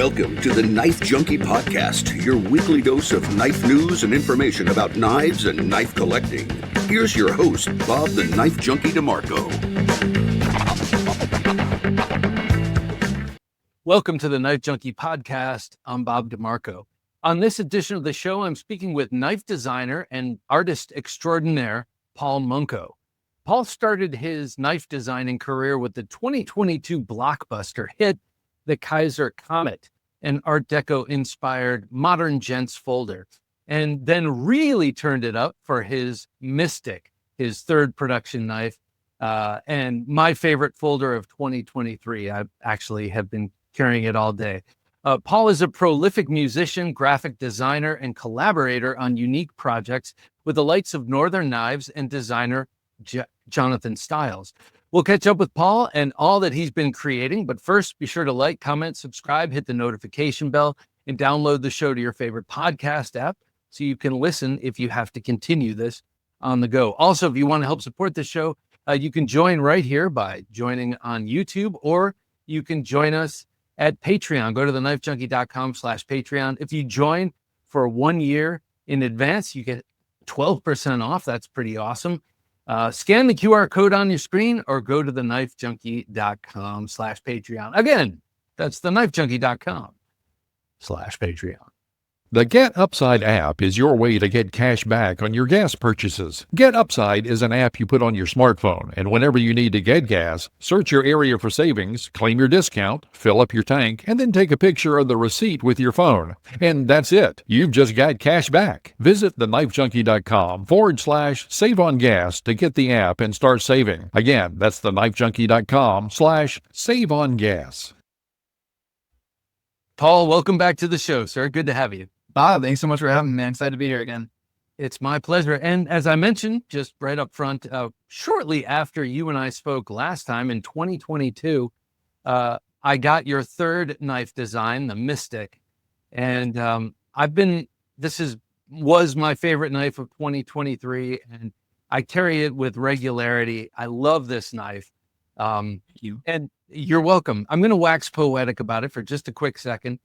Welcome to the Knife Junkie podcast, your weekly dose of knife news and information about knives and knife collecting. Here's your host, Bob the Knife Junkie DeMarco. Welcome to the Knife Junkie podcast. I'm Bob DeMarco. On this edition of the show, I'm speaking with knife designer and artist extraordinaire, Paul Munko. Paul started his knife designing career with the 2022 blockbuster hit, the Kizer Comet, an Art Deco-inspired modern gents folder, and then really turned it up for his Bestech, his third production knife, and my favorite folder of 2023. I actually have been carrying it all day. Paul is a prolific musician, graphic designer, and collaborator on unique projects with the likes of Northern Knives and designer Jonathan Stiles. We'll catch up with Paul and all that he's been creating, but first, be sure to like, comment, subscribe, hit the notification bell, and download the show to your favorite podcast app so you can listen if you have to continue this on the go. Also, if you want to help support the show, you can join right here by joining on YouTube, or you can join us at Patreon. Go to TheKnifeJunkie.com/Patreon. If you join for 1 year in advance, you get 12% off. That's pretty awesome. Scan the QR code on your screen or go to TheKnifeJunkie.com/Patreon. Again, that's TheKnifeJunkie.com/Patreon. The Get Upside app is your way to get cash back on your gas purchases. Get Upside is an app you put on your smartphone, and whenever you need to get gas, search your area for savings, claim your discount, fill up your tank, and then take a picture of the receipt with your phone. And that's it. You've just got cash back. Visit TheKnifeJunkie.com/save on gas to get the app and start saving. Again, that's TheKnifeJunkie.com/save on gas. Paul, welcome back to the show, sir. Good to have you. Bob, thanks so much for having me, man. Excited to be here again. It's my pleasure. And as I mentioned, just right up front, shortly after you and I spoke last time in 2022, I got your third knife design, the Bestech. And was my favorite knife of 2023. And I carry it with regularity. I love this knife. Thank you. And you're welcome. I'm going to wax poetic about it for just a quick second.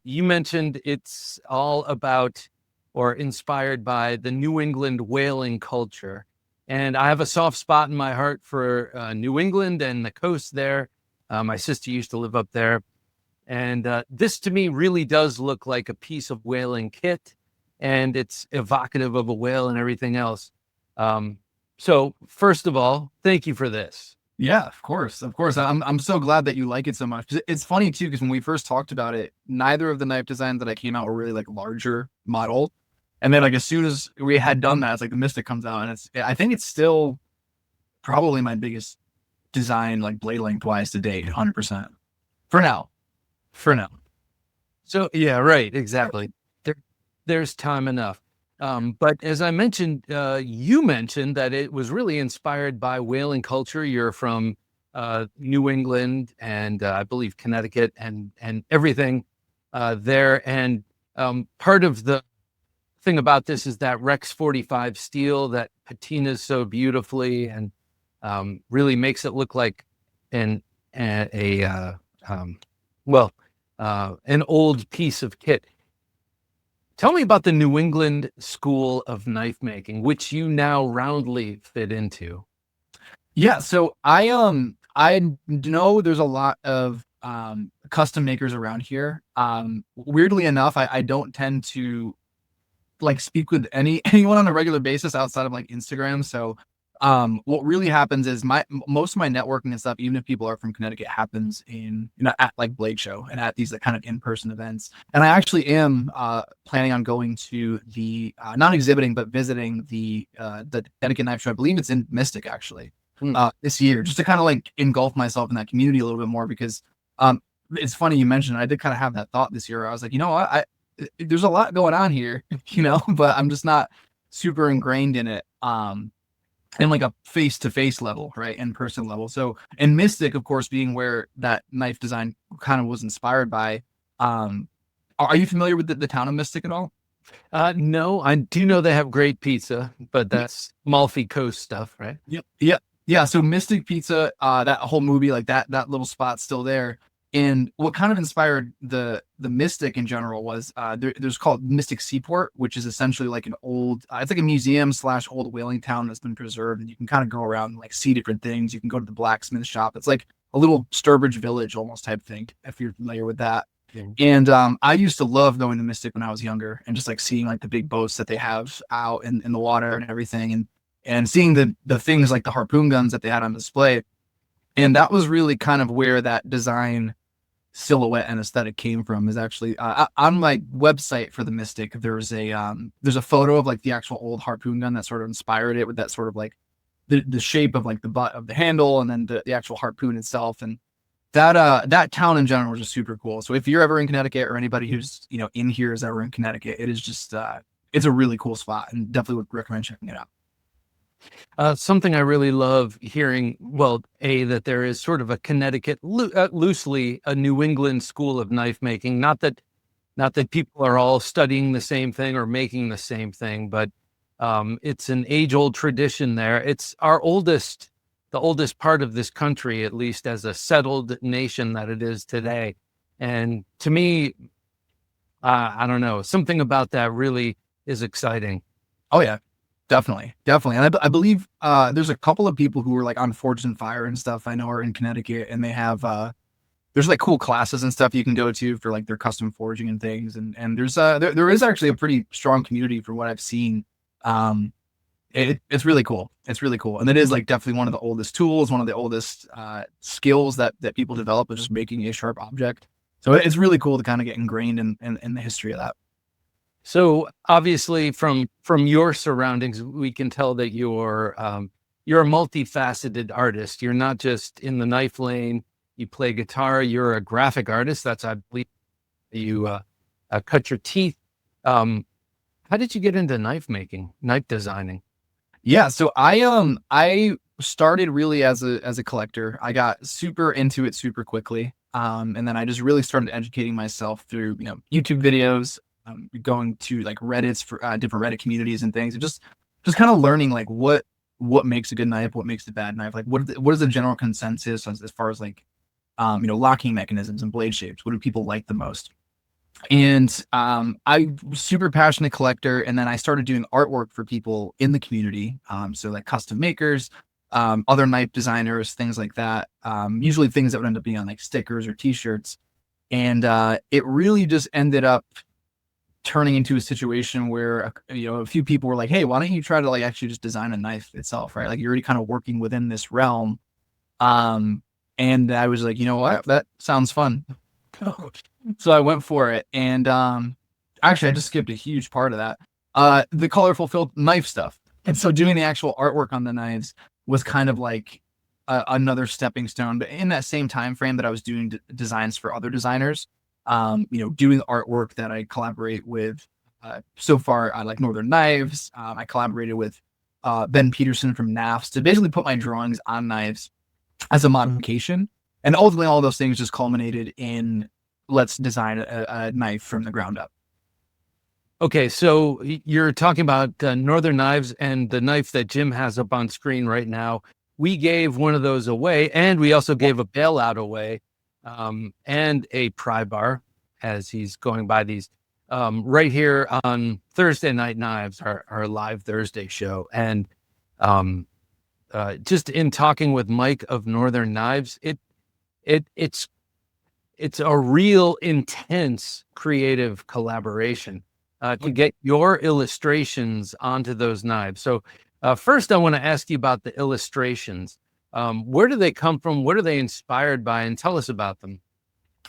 You mentioned it's all about or inspired by the New England whaling culture. And I have a soft spot in my heart for New England and the coast there. My sister used to live up there. And this to me really does look like a piece of whaling kit. And it's evocative of a whale and everything else. So first of all, thank you for this. Yeah, of course. I'm so glad that you like it so much. It's funny too, because when we first talked about it, neither of the knife designs that I came out were really like larger model. And then like as soon as we had done that, it's like the Bestech comes out, and I think it's still probably my biggest design, like blade length wise to date, 100%. For now. So yeah, right, exactly. There's time enough. But as I mentioned, you mentioned that it was really inspired by whaling culture. You're from New England and I believe Connecticut and everything there. And part of the thing about this is that Rex 45 steel that patinas so beautifully and really makes it look like an old piece of kit. Tell me about the New England school of knife making, which you now roundly fit into. Yeah, so I know there's a lot of custom makers around here. Weirdly enough, I don't tend to like speak with anyone on a regular basis outside of like Instagram. So what really happens is most of my networking and stuff, even if people are from Connecticut, happens in at like Blade Show and at these like kind of in-person events. And I actually am planning on going to the not exhibiting but visiting the Connecticut Knife Show. I believe it's in Bestech actually this year, just to kind of like engulf myself in that community a little bit more, because it's funny you mentioned, I did kind of have that thought this year. I was like, I there's a lot going on here, but I'm just not super ingrained in it. In like a face-to-face level, right? In-person level. So, and Bestech, of course, being where that knife design kind of was inspired by. Are you familiar with the town of Bestech at all? No, I do know they have great pizza, but that's Amalfi Coast stuff, right? Yep. Yeah. So Bestech Pizza, that whole movie, like that little spot's still there. And what kind of inspired the Mystic in general was there's called Mystic Seaport, which is essentially like an old, it's like a museum / old whaling town that's been preserved, and you can kind of go around and like see different things. You can go to the blacksmith shop. It's like a little Sturbridge Village almost type thing, if you're familiar with that. And I used to love going to Mystic when I was younger, and just like seeing like the big boats that they have out in the water and everything, and seeing the things like the harpoon guns that they had on display. And that was really kind of where that design silhouette and aesthetic came from. Is actually on my website for the Mystic, there's a photo of like the actual old harpoon gun that sort of inspired it, with that sort of like the shape of like the butt of the handle, and then the actual harpoon itself. And that town in general was just super cool. So if you're ever in Connecticut, or anybody who's in here is ever in Connecticut, it is just it's a really cool spot, and definitely would recommend checking it out. Something I really love hearing, well, that there is sort of a Connecticut, loosely a New England school of knife making. Not that people are all studying the same thing or making the same thing, but it's an age-old tradition there. It's the oldest part of this country, at least as a settled nation that it is today. And to me, I don't know, something about that really is exciting. Oh yeah. Definitely. And I believe there's a couple of people who are like on Forged in Fire and stuff I know are in Connecticut, and they have there's like cool classes and stuff you can go to for like their custom forging and things, and there's there is actually a pretty strong community from what I've seen. It's really cool. And it is like definitely one of the oldest tools, one of the oldest skills that people develop, is just making a sharp object. So it's really cool to kind of get ingrained in the history of that. So obviously from your surroundings, we can tell that you're a multifaceted artist. You're not just in the knife lane. You play guitar. You're a graphic artist. That's, I believe, you cut your teeth. How did you get into knife making, knife designing? Yeah, so I started really as a collector. I got super into it super quickly, and then I just really started educating myself through YouTube videos. Going to like Reddits for different Reddit communities and things, and just kind of learning like what makes a good knife, what makes a bad knife, like what is the general consensus as far as like locking mechanisms and blade shapes. What do people like the most? And I'm super passionate collector, and then I started doing artwork for people in the community, so like custom makers, other knife designers, things like that, usually things that would end up being on like stickers or t-shirts. And it really just ended up turning into a situation where a few people were like, hey, why don't you try to like actually just design a knife itself, right? Like you're already kind of working within this realm. And I was like, you know what, that sounds fun. So I went for it. And actually I just skipped a huge part of that, the Colorful Filth knife stuff. And so doing the actual artwork on the knives was kind of like another stepping stone. But in that same time frame that I was doing designs for other designers, doing artwork that I collaborate with. So far, I like Northern Knives. I collaborated with Ben Peterson from NAFS to basically put my drawings on knives as a modification. And ultimately, all those things just culminated in let's design a knife from the ground up. Okay, so you're talking about Northern Knives and the knife that Jim has up on screen right now. We gave one of those away, and we also gave a Bailout away. And a pry bar, as he's going by these, right here on Thursday Night Knives, our live Thursday show. And just in talking with Mike of Northern Knives, it's a real intense creative collaboration to get your illustrations onto those knives. So first, I want to ask you about the illustrations. Where do they come from? What are they inspired by? And tell us about them.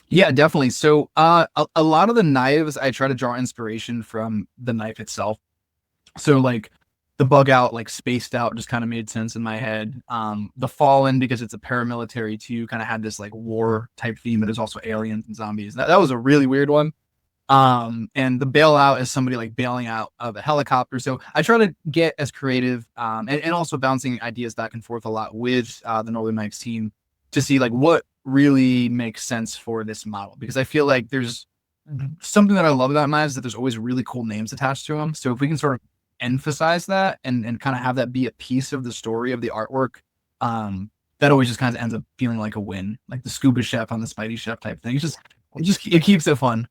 Yeah, definitely. So a lot of the knives, I try to draw inspiration from the knife itself. So like the Bug Out, like spaced out, just kind of made sense in my head. The Fallen, because it's a paramilitary too, kind of had this like war type theme, but there's also aliens and zombies. That was a really weird one. And the Bailout is somebody like bailing out of a helicopter. So I try to get as creative, and also bouncing ideas back and forth a lot with the Northern Knives team to see like what really makes sense for this model. Because I feel like there's something that I love about knives, that there's always really cool names attached to them. So if we can sort of emphasize that and kind of have that be a piece of the story of the artwork, that always just kind of ends up feeling like a win, like the scuba chef on the SpydieChef type thing. It keeps it fun.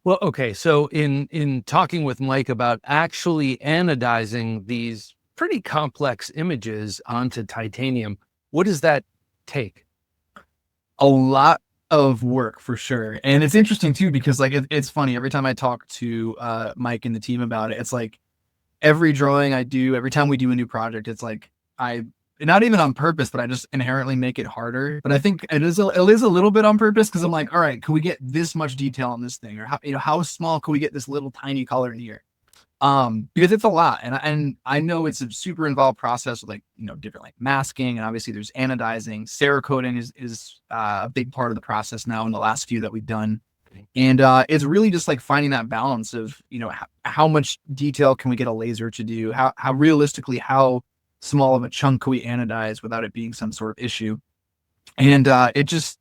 Well, okay. So in talking with Mike about actually anodizing these pretty complex images onto titanium, what does that take? A lot of work for sure. And it's interesting too, because like it's funny, every time I talk to Mike and the team about it, it's like every drawing I do, every time we do a new project, it's like not even on purpose, but I just inherently make it harder. But I think it is a little bit on purpose, because I'm like, all right, can we get this much detail on this thing, or how small can we get this little tiny color in here? Because it's a lot, and I know it's a super involved process with like different like masking, and obviously there's anodizing. Cerakoting is a big part of the process now in the last few that we've done, and it's really just like finding that balance of how much detail can we get a laser to do, how realistically how small of a chunk can we anodize without it being some sort of issue, and it's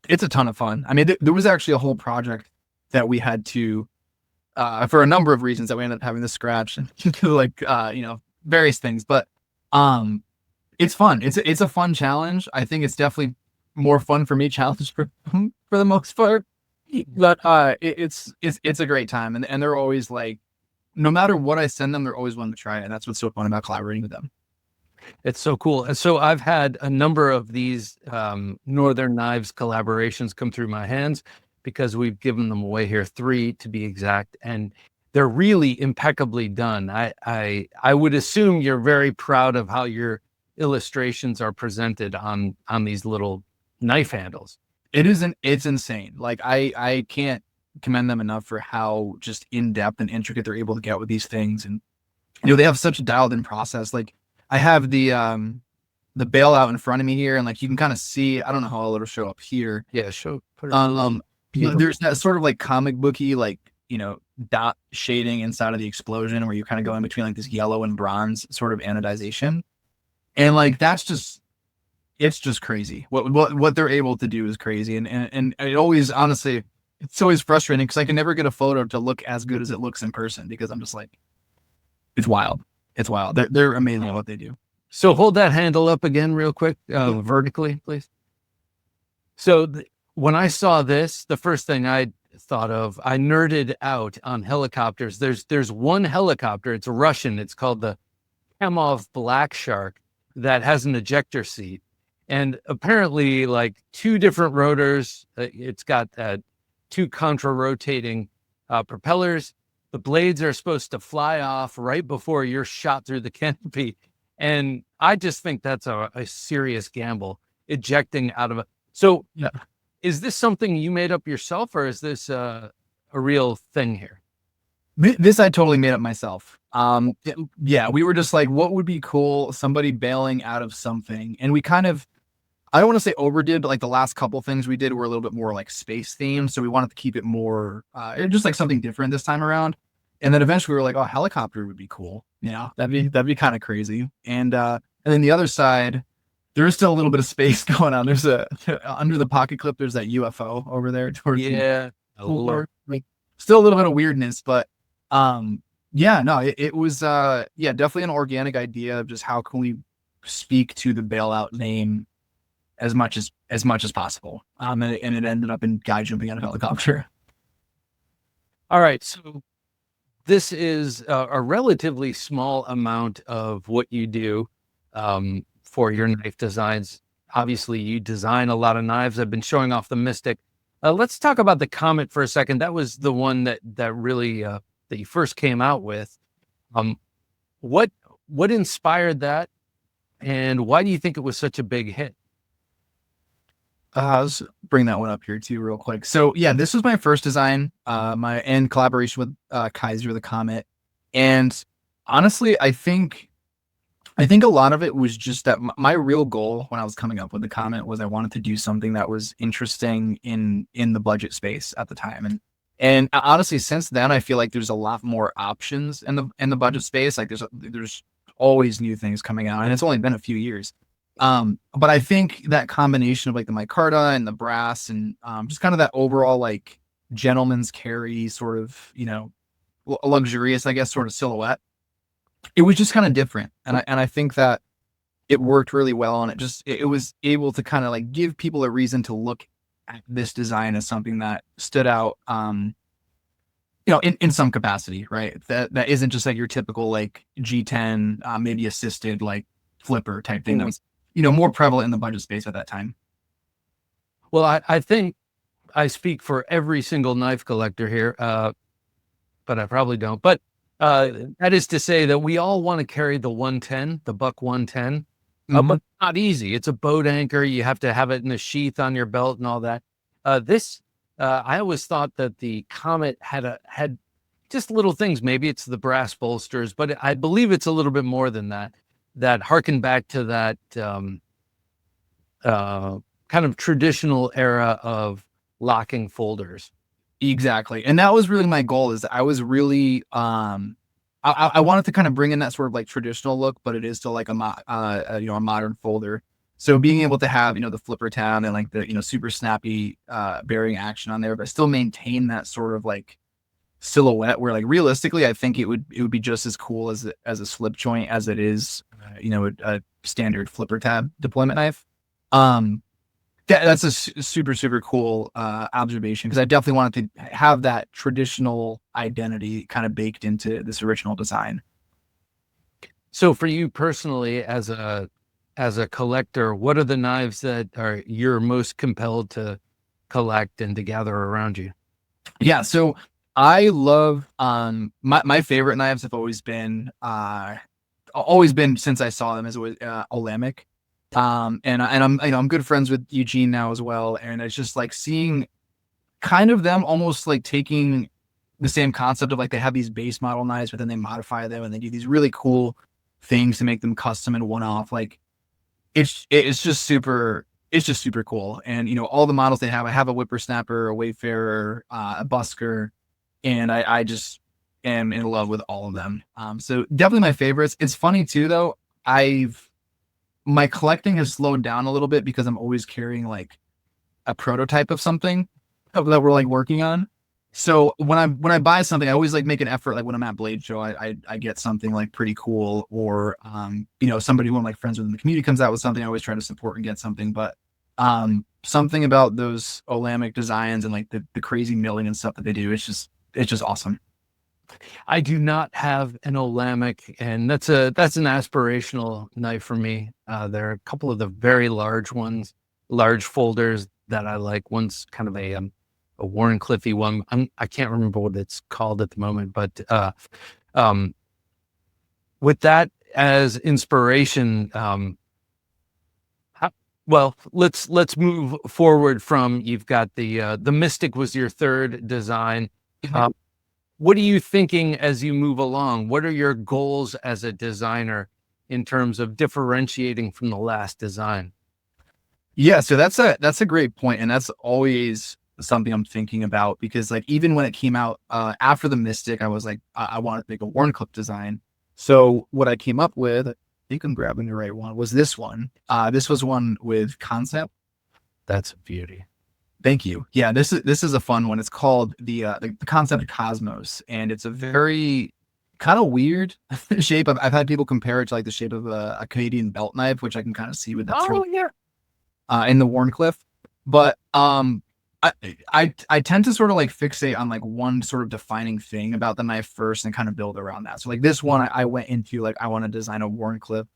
a ton of fun. I mean, there was actually a whole project that we had to. For a number of reasons that we ended up having to scratch and like various things, but it's fun. It's a fun challenge. I think it's definitely more fun for me challenge for the most part, but it's a great time, and they're always like, no matter what I send them, they're always willing to try it, and that's what's so fun about collaborating with them. It's so cool. And so I've had a number of these Northern Knives collaborations come through my hands, because we've given them away here, 3 to be exact, and they're really impeccably done. I would assume you're very proud of how your illustrations are presented on these little knife handles. It's insane. Like I can't commend them enough for how just in-depth and intricate they're able to get with these things. And they have such a dialed in process. Like I have the Bailout in front of me here, and like you can kind of see, I don't know how it'll show up here. Yeah, put it there's that sort of like comic booky, like, dot shading inside of the explosion where you kind of go in between like this yellow and bronze sort of anodization. And like, it's just crazy. What they're able to do is crazy. And it always, honestly, it's always frustrating because I can never get a photo to look as good as it looks in person, because I'm just like, it's wild. It's wild. They're amazing at what they do. So hold that handle up again real quick, vertically, please. So when I saw this, the first thing I thought of, I nerded out on helicopters. There's one helicopter, it's Russian, it's called the Kamov Black Shark, that has an ejector seat. And apparently like 2 different rotors, it's got 2 contra-rotating propellers. The blades are supposed to fly off right before you're shot through the canopy. And I just think that's a serious gamble, ejecting out of a... So... yeah. Is this something you made up yourself, or is this a real thing here? This I totally made up myself. Yeah, we were just like, what would be cool? Somebody bailing out of something. And we kind of, I don't want to say overdid, but like the last couple things we did were a little bit more like space themed. So we wanted to keep it more, just like something different this time around. And then eventually we were like, oh, helicopter would be cool. Yeah, that'd be kind of crazy. And then the other side, there is still a little bit of space going on. There's under the pocket clip, there's that UFO over there towards like, still a little bit of weirdness, but it was definitely an organic idea of just how can we speak to the Bailout name as much as possible. And it ended up in guy jumping out of a helicopter. All right, so this is a relatively small amount of what you do for your knife designs. Obviously, you design a lot of knives. I've been showing off the Mystic. Let's talk about the Comet for a second. That was the one that really that you first came out with. What inspired that, and why do you think it was such a big hit? Let's bring that one up here too real quick. So yeah, this was my first design, in collaboration with Kizer Comet. And honestly, I think a lot of it was just that my real goal when I was coming up with the Comet was I wanted to do something that was interesting in the budget space at the time. And honestly, since then, I feel like there's a lot more options in the budget space. Like there's always new things coming out, and it's only been a few years. But I think that combination of like the micarta and the brass and just kind of that overall like gentleman's carry sort of, luxurious, I guess, sort of silhouette, it was just kind of different. And I think that it worked really well, and it was able to kind of like give people a reason to look at this design as something that stood out, in some capacity, right? That isn't just like your typical like G10, maybe assisted like flipper type thing that was, more prevalent in the budget space at that time. Well, I think I speak for every single knife collector here, but I probably don't. But that is to say that we all want to carry the 110, the buck 110, but it's not easy. It's a boat anchor. You have to have it in a sheath on your belt and all that. I always thought that the Comet had just little things. Maybe it's the brass bolsters, but I believe it's a little bit more than that. That harken back to that kind of traditional era of locking folders. Exactly. And that was really my goal. Is I was really I wanted to kind of bring in that sort of like traditional look, but it is still like a modern folder. So being able to have, the flipper tab and like the, super snappy bearing action on there, but still maintain that sort of like silhouette where like realistically, I think it would be just as cool as a slip joint as it is, a standard flipper tab deployment knife. That's a super, super cool observation, because I definitely wanted to have that traditional identity kind of baked into this original design. So for you personally, as a collector, what are the knives that you're most compelled to collect and to gather around you? Yeah, so I love my favorite knives have always been since I saw them, is always Olamic. And I'm good friends with Eugene now as well. And it's just like seeing kind of them almost like taking the same concept of like, they have these base model knives, but then they modify them and they do these really cool things to make them custom and one-off. Like it's just super cool. And, all the models they have, I have a whippersnapper, a wayfarer, a busker, and I just am in love with all of them. So definitely my favorites. It's funny too, though. My collecting has slowed down a little bit because I'm always carrying like a prototype of something that we're like working on. So when I buy something, I always like make an effort. Like when I'm at Blade Show, I get something like pretty cool, or somebody, one of my friends within the community comes out with something, I always try to support and get something. But something about those Olamic designs and like the crazy milling and stuff that they do, it's just awesome. I do not have an Olamic, and that's an aspirational knife for me. There are a couple of the very large ones, large folders that I like. One's kind of a Warncliffey one. I can't remember what it's called at the moment, but with that as inspiration, let's move forward from, you've got the Mystic was your third design. What are you thinking as you move along? What are your goals as a designer in terms of differentiating from the last design? Yeah, so that's a great point, and that's always something I'm thinking about, because like even when it came out after the Mystic, I was like, I wanted to make a Warncliffe design. So what I came up with, I think I'm grabbing the right one, was this one. This was one with Kansept. That's a beauty. Thank you. Yeah, this is a fun one. It's called the Kansept Cosmos, and it's a very kind of weird shape. I've had people compare it to like the shape of a Canadian belt knife, which I can kind of see with that. In the Warncliffe. But I tend to sort of like fixate on like one sort of defining thing about the knife first and kind of build around that. So like this one, I went into like, I want to design a Warncliffe.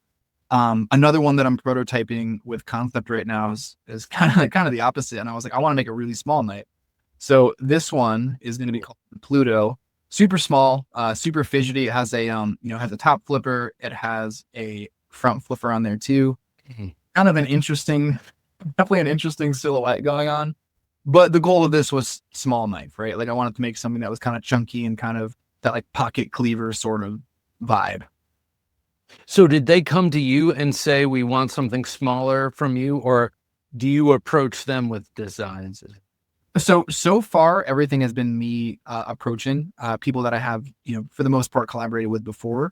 Another one that I'm prototyping with Kansept right now is kind of the opposite. And I was like, I want to make a really small knife. So this one is going to be called Pluto. Super small, super fidgety. It has has a top flipper. It has a front flipper on there too. Kind of definitely an interesting silhouette going on. But the goal of this was small knife, right? Like I wanted to make something that was kind of chunky and kind of that like pocket cleaver sort of vibe. So did they come to you and say, we want something smaller from you, or do you approach them with designs? So far, everything has been me approaching people that I have, for the most part collaborated with before.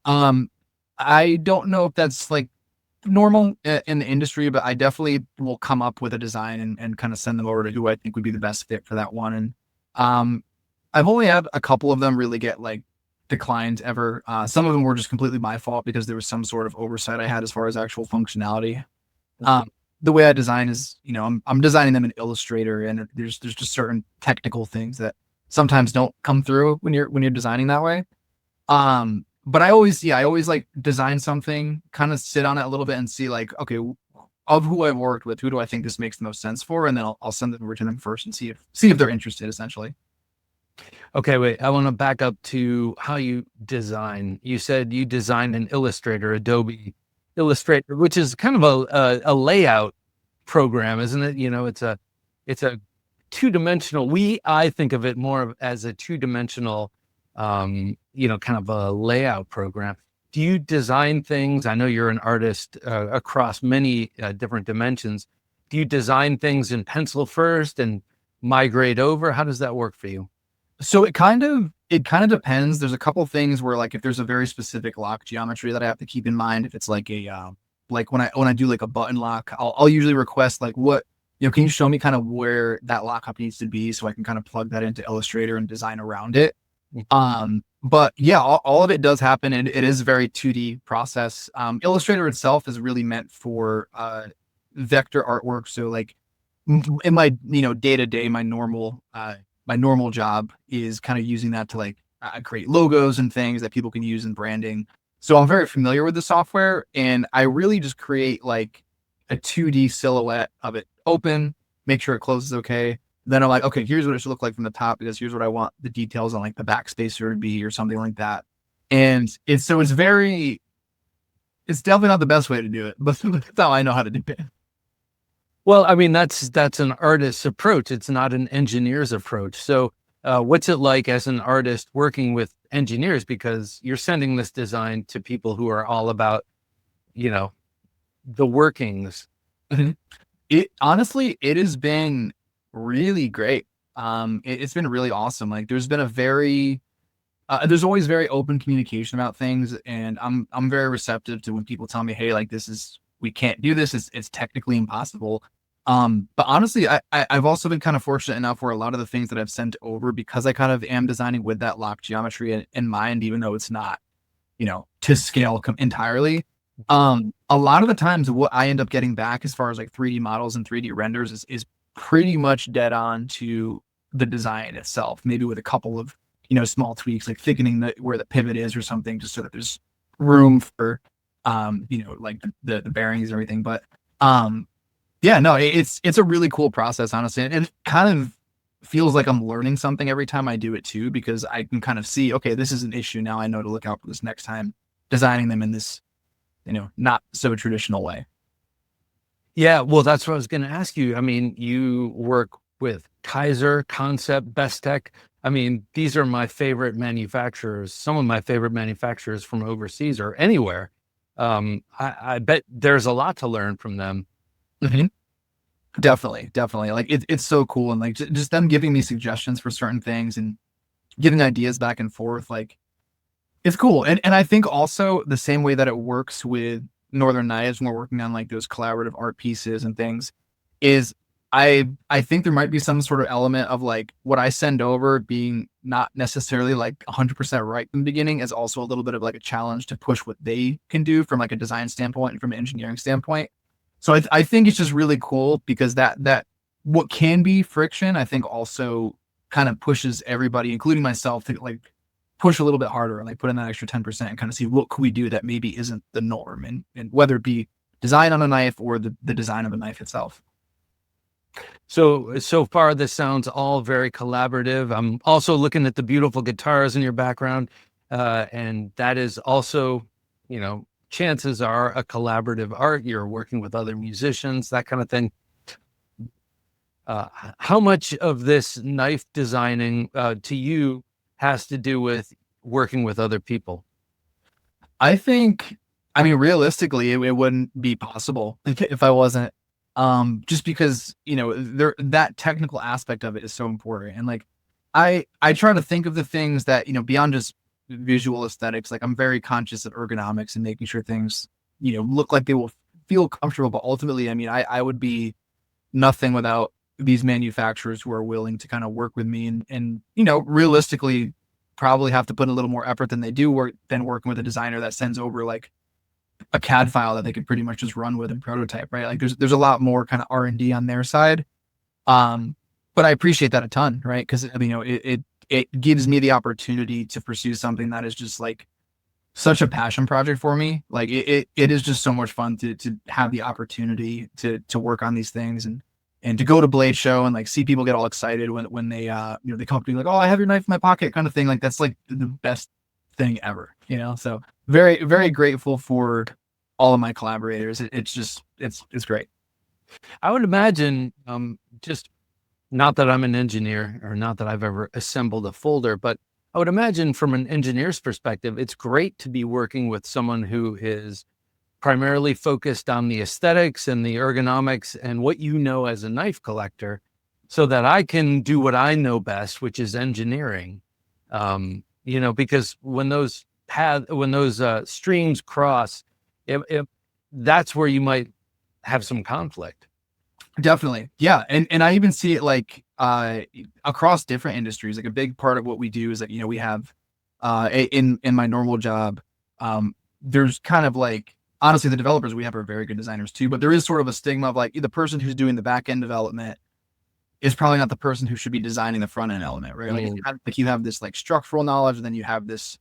I don't know if that's like normal in the industry, but I definitely will come up with a design and kind of send them over to who I think would be the best fit for that one. And I've only had a couple of them really get like declined ever. Some of them were just completely my fault because there was some sort of oversight I had as far as actual functionality. The way I design is, I'm designing them in Illustrator, and there's just certain technical things that sometimes don't come through when you're designing that way. But I always like design something, kind of sit on it a little bit and see like, okay, of who I've worked with, who do I think this makes the most sense for? And then I'll send it over to them first and see if they're interested, essentially. Okay, wait. I want to back up to how you design. You said you designed an Illustrator, Adobe Illustrator, which is kind of a layout program, isn't it? It's a two-dimensional. I think of it more as a two-dimensional, kind of a layout program. Do you design things? I know you're an artist across many different dimensions. Do you design things in pencil first and migrate over? How does that work for you? So it kind of depends. There's a couple of things where, like, if there's a very specific lock geometry that I have to keep in mind, if it's like like when I do like a button lock, I'll usually request like, what, can you show me kind of where that lockup needs to be so I can kind of plug that into Illustrator and design around it. But yeah, all of it does happen, and it is a very 2D process. Illustrator itself is really meant for vector artwork. So like in my day to day, my normal job is kind of using that to like create logos and things that people can use in branding. So I'm very familiar with the software, and I really just create like a 2D silhouette of it open, make sure it closes okay. Then I'm like, okay, here's what it should look like from the top, because here's what I want the details on like the backspacer to be or something like that. And it's definitely not the best way to do it, but that's how I know how to do it. Well, I mean, that's an artist's approach. It's not an engineer's approach. So what's it like as an artist working with engineers? Because you're sending this design to people who are all about, the workings. It honestly, it has been really great. It's been really awesome. Like there's been there's always very open communication about things, and I'm very receptive to when people tell me, hey, like we can't do this. It's technically impossible. But honestly, I've also been kind of fortunate enough where a lot of the things that I've sent over, because I kind of am designing with that lock geometry in mind, even though it's not, to scale entirely. A lot of the times what I end up getting back as far as like 3D models and 3D renders is pretty much dead on to the design itself, maybe with a couple of, small tweaks, like thickening where the pivot is or something, just so that there's room for, like the bearings and everything. But, yeah, no, it's a really cool process, honestly. And it kind of feels like I'm learning something every time I do it too, because I can kind of see, okay, this is an issue. Now I know to look out for this next time, designing them in this, not so traditional way. Yeah, well, that's what I was going to ask you. I mean, you work with Kizer, Kansept, Bestech. I mean, these are my favorite manufacturers, some of my favorite manufacturers from overseas or anywhere. I bet there's a lot to learn from them. Mm-hmm. Definitely. Like it's so cool. And like just them giving me suggestions for certain things and giving ideas back and forth. Like it's cool. And I think also the same way that it works with Northern Knives when we're working on like those collaborative art pieces and things is I think there might be some sort of element of like what I send over being not necessarily like 100% right from the beginning is also a little bit of like a challenge to push what they can do from like a design standpoint and from an engineering standpoint. So I think it's just really cool because that what can be friction, I think also kind of pushes everybody, including myself, to like push a little bit harder and like put in that extra 10% and kind of see what could we do that maybe isn't the norm, and whether it be design on a knife or the design of the knife itself. So far, this sounds all very collaborative. I'm also looking at the beautiful guitars in your background, and that is also, chances are a collaborative art. You're working with other musicians, that kind of thing. How much of this knife designing to you has to do with working with other people? I mean, realistically, it wouldn't be possible if I wasn't. Just because, that technical aspect of it is so important. And like, I try to think of the things that, beyond just visual aesthetics, like I'm very conscious of ergonomics and making sure things, look like they will feel comfortable. But ultimately, I mean, I would be nothing without these manufacturers who are willing to kind of work with me and realistically, probably have to put a little more effort than they do than working with a designer that sends over like a CAD file that they could pretty much just run with and prototype, right? Like there's a lot more kind of R&D on their side. But I appreciate that a ton, right? Because it gives me the opportunity to pursue something that is just like such a passion project for me. Like it is just so much fun to have the opportunity to work on these things and to go to Blade Show and like see people get all excited when they they come up to me like, oh, I have your knife in my pocket kind of thing. Like that's like the best thing ever, so very, very grateful for all of my collaborators. It's great. I would imagine, just not that I'm an engineer or not that I've ever assembled a folder, but I would imagine from an engineer's perspective, it's great to be working with someone who is primarily focused on the aesthetics and the ergonomics and what as a knife collector, so that I can do what I know best, which is engineering. Because when those streams cross, that's where you might have some conflict. Definitely. Yeah. And I even see it like across different industries. Like a big part of what we do is that, we have in my normal job, there's kind of like, honestly, the developers we have are very good designers too, but there is sort of a stigma of like the person who's doing the back end development is probably not the person who should be designing the front end element, right? Like you have this like structural knowledge, and then you have this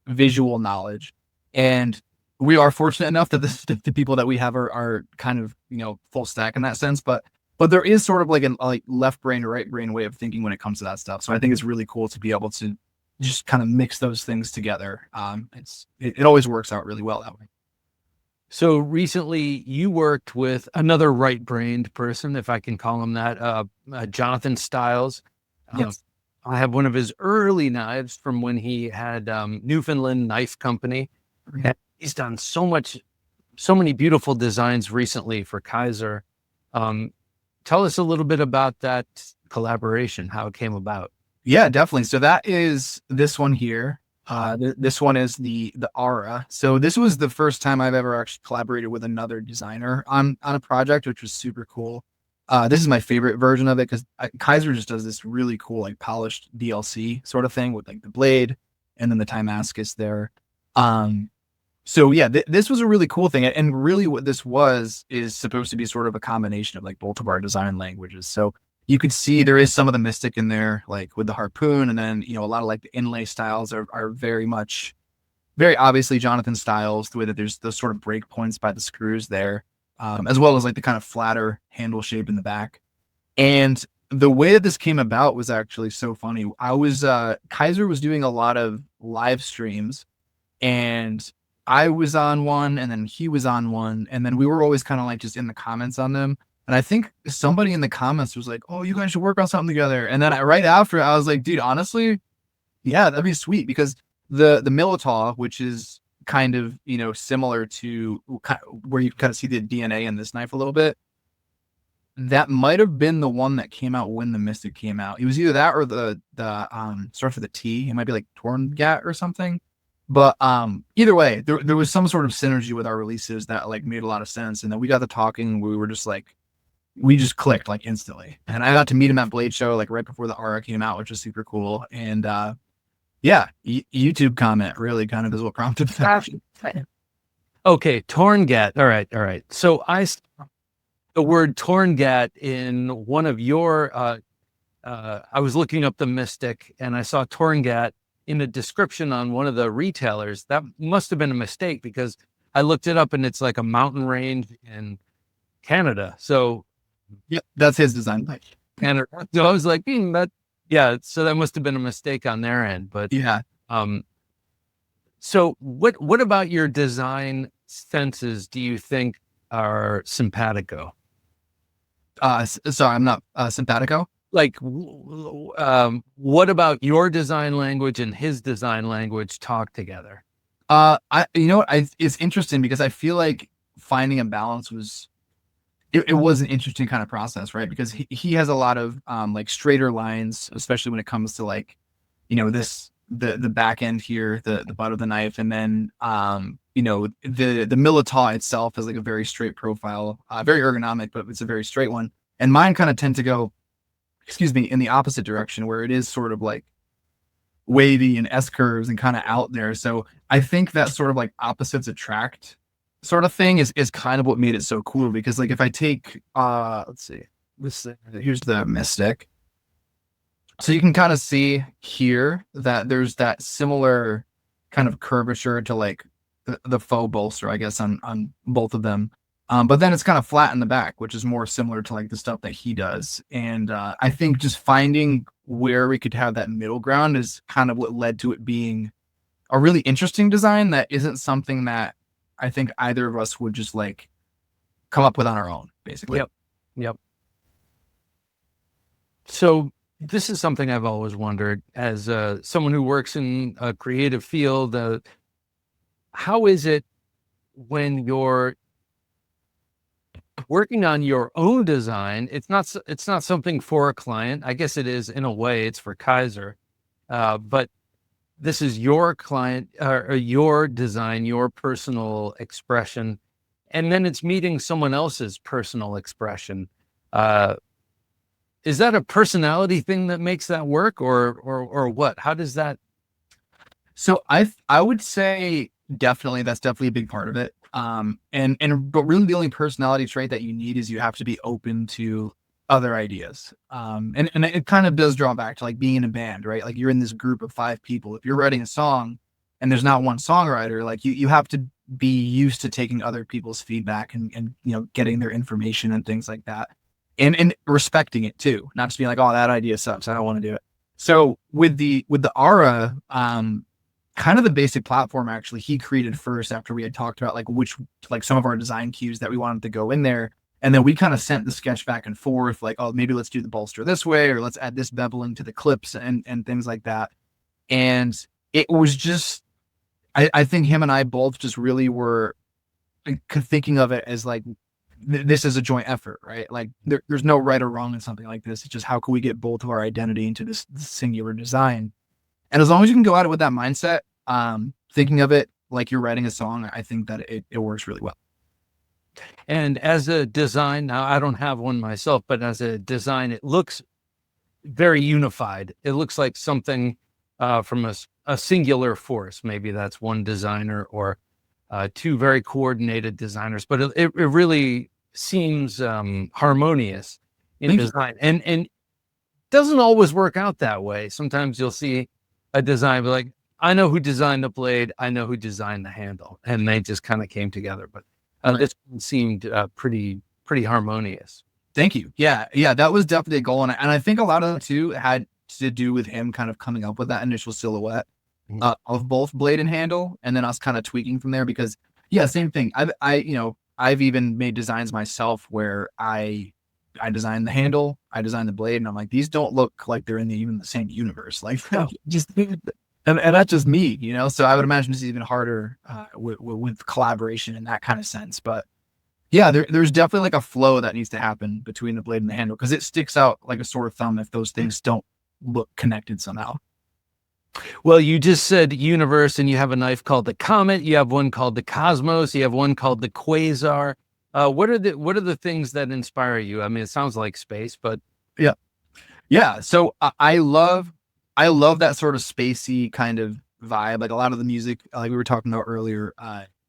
visual knowledge. And we are fortunate enough that the people that we have are kind of, full stack in that sense, but there is sort of like a left brain or right brain way of thinking when it comes to that stuff. So I think it's really cool to be able to just kind of mix those things together. It always works out really well that way. So recently you worked with another right-brained person, if I can call him that, Jonathan Stiles. Yes. I have one of his early knives from when he had Newfoundland Knife Company. And he's done so many beautiful designs recently for Kizer. Tell us a little bit about that collaboration, how it came about. Yeah, definitely. So that is this one here. This one is the Aura. So this was the first time I've ever actually collaborated with another designer on a project, which was super cool. This is my favorite version of it because Kizer just does this really cool, like polished DLC sort of thing with like the blade and then the Timascus there. So yeah, this was a really cool thing. And really what this is supposed to be sort of a combination of like both of our design languages. So you could see there is some of the Mystic in there, like with the harpoon, and then, a lot of like the inlay styles are very obviously Jonathan Stiles, the way that there's those sort of break points by the screws there, as well as like the kind of flatter handle shape in the back. And the way that this came about was actually so funny. Kizer was doing a lot of live streams, and I was on one, and then he was on one, and then we were always kind of like just in the comments on them. And I think somebody in the comments was like, oh, you guys should work on something together. And then right after, I was like, dude, honestly, yeah, that'd be sweet. Because the Militaw, which is kind of, similar to where you kind of see the DNA in this knife a little bit, that might have been the one that came out when the Mystic came out. It was either that or the sort of the T. It might be like Torngat or something. But either way, there was some sort of synergy with our releases that like made a lot of sense. And then we got to talking, we were just like, we just clicked like instantly. And I got to meet him at Blade Show like right before the Aura came out, which was super cool. And YouTube comment really kind of is what prompted that. Okay, Torngat. All right. So the word Torngat in one of your I was looking up the Mystic and I saw Torngat in a description on one of the retailers. That must have been a mistake because I looked it up and it's like a mountain range in Canada. So yeah, that's his design. And so I was like, so that must have been a mistake on their end. But yeah. So what about your design senses do you think are simpatico? Sorry, I'm not simpatico. Like, what about your design language and his design language talk together? It's interesting because I feel like finding a balance was an interesting kind of process, right? Because he has a lot of like straighter lines, especially when it comes to like, the back end here, the butt of the knife, and then the Militaw itself is like a very straight profile, very ergonomic, but it's a very straight one. And mine kind of tend to go, in the opposite direction, where it is sort of like wavy and S curves and kind of out there. So I think that sort of like opposites attract sort of thing is kind of what made it so cool, because like if I take let's see, here's the mystic. So you can kind of see here that there's that similar kind of curvature to like the faux bolster, I guess, on both of them. But then it's kind of flat in the back, which is more similar to like the stuff that he does. And I think just finding where we could have that middle ground is kind of what led to it being a really interesting design that isn't something that I think either of us would just like come up with on our own, basically. Yep. So this is something I've always wondered as someone who works in a creative field. How is it when you're working on your own design? It's not something for a client. I guess it is in a way. It's for Kizer, but this is your client or your design, your personal expression, and then it's meeting someone else's personal expression. Is that a personality thing that makes that work, or what? How does that? So I would say definitely that's definitely a big part of it. But really the only personality trait that you need is you have to be open to other ideas. And it kind of does draw back to like being in a band, right? Like you're in this group of 5 people. If you're writing a song and there's not one songwriter, like you have to be used to taking other people's feedback and getting their information and things like that. And respecting it too, not just being like, oh, that idea sucks, I don't want to do it. So with the Aura, kind of the basic platform actually he created first after we had talked about like some of our design cues that we wanted to go in there. And then we kind of sent the sketch back and forth, like, oh, maybe let's do the bolster this way, or let's add this beveling to the clips and things like that. And it was just, I think him and I both just really were thinking of it as like, this is a joint effort, right? Like there's no right or wrong in something like this. It's just how can we get both of our identity into this singular design? And as long as you can go at it with that mindset, thinking of it like you're writing a song, I think that it works really well. And as a design, now I don't have one myself, but as a design, it looks very unified. It looks like something from a singular force. Maybe that's one designer or 2 very coordinated designers, but it really seems harmonious in design. And doesn't always work out that way. Sometimes you'll see a design, but like, I know who designed the blade, I know who designed the handle, and they just kind of came together. But this seemed pretty harmonious. Thank you. Yeah, that was definitely a goal, and I think a lot of it too had to do with him kind of coming up with that initial silhouette of both blade and handle, and then us kind of tweaking from there. Because same thing. I've even made designs myself where I designed the handle, I designed the blade, and I'm like, these don't look like they're in even the same universe. Like, and that's just me, So I would imagine it's even harder with collaboration in that kind of sense. But yeah, there's definitely like a flow that needs to happen between the blade and the handle, because it sticks out like a sore thumb if those things don't look connected somehow. Well, you just said universe, and you have a knife called the Comet. You have one called the Cosmos. You have one called the Quasar. What are the things that inspire you? I mean, it sounds like space, but yeah. So I love that sort of spacey kind of vibe. Like a lot of the music, like we were talking about earlier,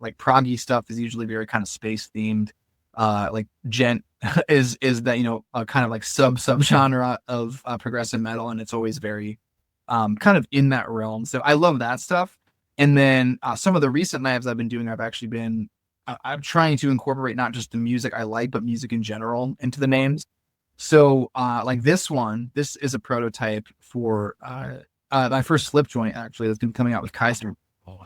like proggy stuff is usually very kind of space themed. Like gent is that kind of like sub genre of progressive metal, and it's always very kind of in that realm. So I love that stuff. And then some of the recent knives I've been doing, I'm trying to incorporate not just the music I like, but music in general into the names. So like this is a prototype for my first slip joint, actually, that's going to be coming out with Kizer. Oh,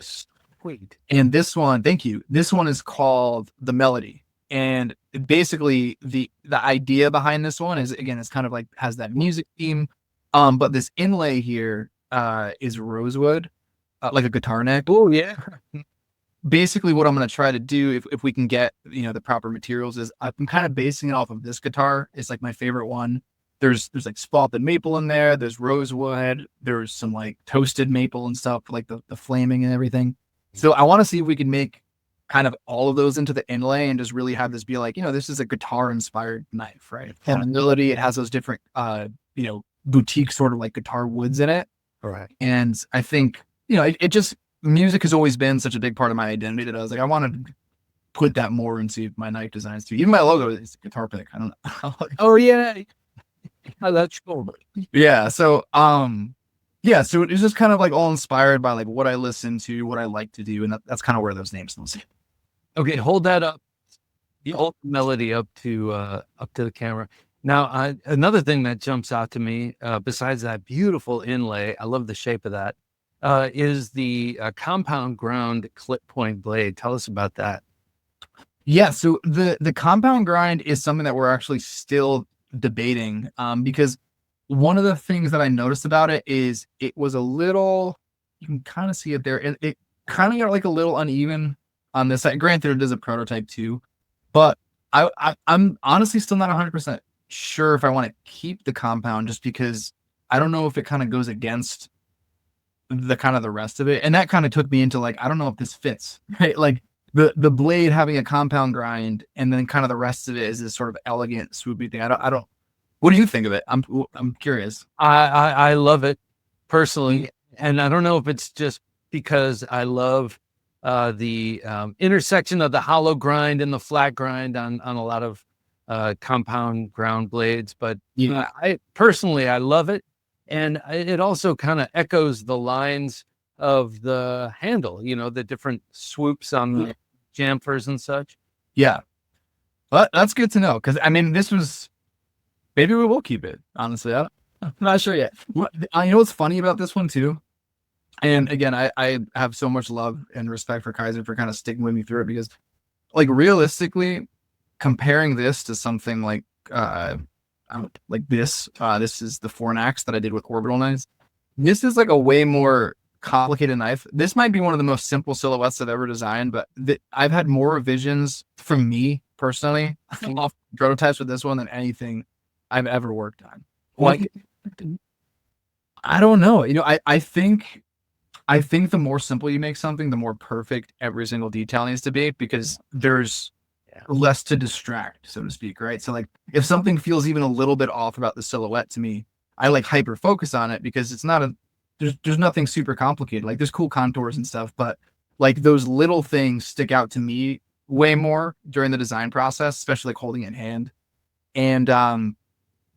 sweet. And this one, thank you. This one is called The Melody. And basically the idea behind this one is, again, it's kind of like has that music theme. But this inlay here is rosewood, like a guitar neck. Oh, yeah. Basically what I'm going to try to do, if we can get, the proper materials, is I'm kind of basing it off of this guitar. It's like my favorite one. There's like spalted maple in there. There's rosewood. There's some like toasted maple and stuff, like the flaming and everything. So I want to see if we can make kind of all of those into the inlay and just really have this be like, this is a guitar inspired knife, right? And melody, it has those different, boutique sort of like guitar woods in it. All right. And I think, it just, music has always been such a big part of my identity that I was like, I want to put that more into my knife designs too. Even my logo is a guitar pick. I don't know. Oh yeah. Oh, that's cool. Yeah. So, so it's just kind of like all inspired by like what I listen to, what I like to do. And that's kind of where those names come from. Okay. Hold that up. Hold the melody up to the camera. Now, another thing that jumps out to me, besides that beautiful inlay, I love the shape of that, is the compound ground clip point blade. Tell us about that. Yeah, so the compound grind is something that we're actually still debating, because one of the things that I noticed about it is it was a little, you can kind of see it there. It kind of got like a little uneven on this side. Granted, it is a prototype too, but I'm honestly still not 100% sure if I want to keep the compound, just because I don't know if it kind of goes against the rest of it. And that kind of took me into like, I don't know if this fits, right? Like the blade having a compound grind and then kind of the rest of it is this sort of elegant swoopy thing. I don't, what do you think of it? I'm curious. I love it personally. And I don't know if it's just because I love the intersection of the hollow grind and the flat grind on a lot of compound ground blades, but I personally, I love it. And it also kind of echoes the lines of the handle, the different swoops on the chamfers and such. Yeah. Well, that's good to know. Because I mean, maybe we will keep it, honestly. I'm not sure yet. You know what's funny about this one too? And again, I have so much love and respect for Kizer for kind of sticking with me through it, because like realistically, comparing this to something like this is the Fornax that I did with orbital knives. This is like a way more complicated knife. This might be one of the most simple silhouettes I've ever designed, but I've had more revisions from me personally off prototypes with this one than anything I've ever worked on. Like, I don't know. I think the more simple you make something, the more perfect every single detail needs to be, because there's less to distract, so to speak, right? So like if something feels even a little bit off about the silhouette to me, I like hyper focus on it, because it's not there's nothing super complicated. Like there's cool contours and stuff, but like those little things stick out to me way more during the design process, especially like holding it in hand. And and